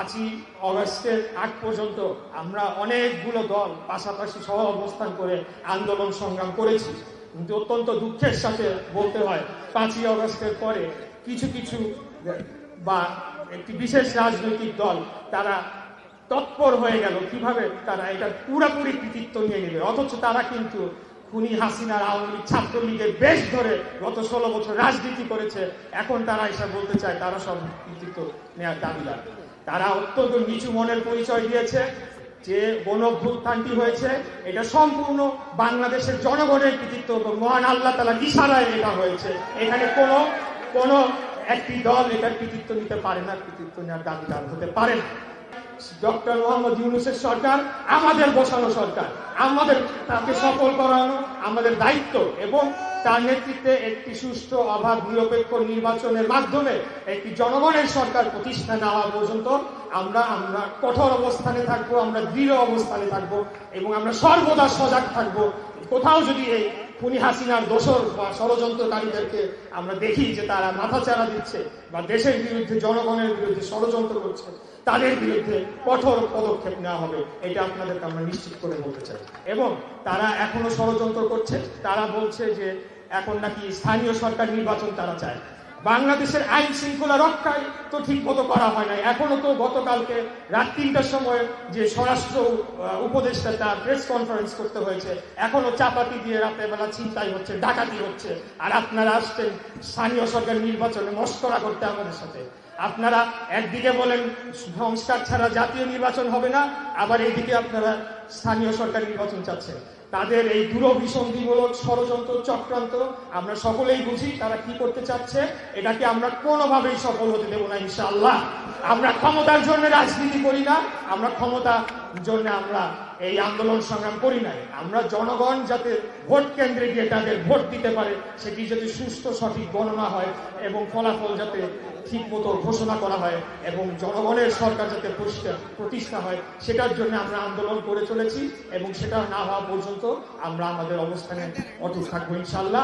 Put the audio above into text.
5ই অগস্টের আগ পর্যন্ত আমরা অনেকগুলো দল পাশাপাশি সহ অবস্থান করে আন্দোলন সংগ্রাম করেছি, কিন্তু অত্যন্ত দুঃখের সাথে বলতে হয় 5ই অগস্টের পরে কিছু কিছু বা একটি বিশেষ রাজনৈতিক দল তারা তৎপর হয়ে গেল কিভাবে তারা এটা পুরোপুরি কৃতিত্ব নিয়ে নেবে, অথচ তারা কিন্তু খুনি হাসিনার আওয়ামী লীগ ছাত্রলীগের বেশ ধরে গত 16 বছর রাজনীতি করেছে। এখন তারা এসে বলতে চায় তারা সব কৃতিত্ব নেওয়ার দাবিদার। তারা অত্যন্ত নিচু মনের পরিচয় দিয়েছে যে গণঅভ্যুত্থানটি হয়েছে এটা সম্পূর্ণ বাংলাদেশের জনগণের কৃতিত্ব এবং মহান আল্লাহ তাআলার ইশারায় এটা হয়েছে। এখানে কোনো একটি দল এটার কৃতিত্ব নিতে পারে না, কৃতিত্ব নেওয়ার দাবিদার হতে পারে না। ডক্টর মোহাম্মদ ইউনূসের সরকার আমাদের বসানো সরকার, আমাদের তাকে সফল করানো আমাদের দায়িত্ব, এবং তার নেতৃত্বে একটি সুষ্ঠু অবাধ নিরপেক্ষ নির্বাচনের মাধ্যমে একটি জনগণের সরকার প্রতিষ্ঠা না হওয়া পর্যন্ত আমরা কঠোর অবস্থানে থাকবো, আমরা দৃঢ় অবস্থানে থাকবো এবং আমরা সর্বদা সজাগ থাকবো। কোথাও যদি এই খুনি হাসিনার দোসর বা ষড়যন্ত্রকারীদেরকে আমরা দেখি যে তারা মাথাচাড়া দিচ্ছে বা দেশের বিরুদ্ধে জনগণের বিরুদ্ধে ষড়যন্ত্র করছে, তাদের বিরুদ্ধে কঠোর পদক্ষেপ নেওয়া হবে, এটা আপনাদেরকে আমরা নিশ্চিত করে বলতে চাই। এবং তারা এখনো ষড়যন্ত্র করছে, তারা বলছে যে এখন নাকি স্থানীয় সরকার নির্বাচন তারা চায়। বাংলাদেশের আইন শৃঙ্খলা রক্ষায় তো ঠিক মতো করা হয় নাই। এখনো তো গতকালকে রাত 3টার সময় যে স্বরাষ্ট্র উপদেষ্টা তার প্রেস কনফারেন্স করতে হয়েছে, এখনো চাপাতি দিয়ে রাতের বেলা ছিনতাই হচ্ছে, ডাকাতি হচ্ছে, আর আপনারা আসছেন স্থানীয় সরকার নির্বাচনে মশকরা করতে আমাদের সাথে। আপনারা একদিকে বলেন সংস্কার ছাড়া জাতীয় নির্বাচন হবে না, আবার এইদিকে আপনারা স্থানীয় সরকার নির্বাচন চাচ্ছেন। তাদের এই দূরভিসন্ধিমূলক ষড়যন্ত্র চক্রান্ত আমরা সকলেই বুঝি তারা কি করতে চাচ্ছে। এটাকে আমরা কোনোভাবেই সফল হতে দেব না ইনশাআল্লাহ। আমরা ক্ষমতার জন্য রাজনীতি করি না, আমরা ক্ষমতার জন্য আমরা এই আন্দোলন সংগ্রাম করি নাই। আমরা জনগণ যাতে ভোট কেন্দ্রে গিয়ে তাদের ভোট দিতে পারে, সেটি যাতে সুষ্ঠু সঠিক গণনা হয় এবং ফলাফল যাতে ঠিক মতো ঘোষণা করা হয় এবং জনগণের সরকার যাতে প্রতিষ্ঠা হয়, সেটার জন্য আমরা আন্দোলন করে চলেছি এবং সেটা না হওয়া পর্যন্ত আমরা আমাদের অবস্থানে অটুট থাকবো ইনশাআল্লাহ।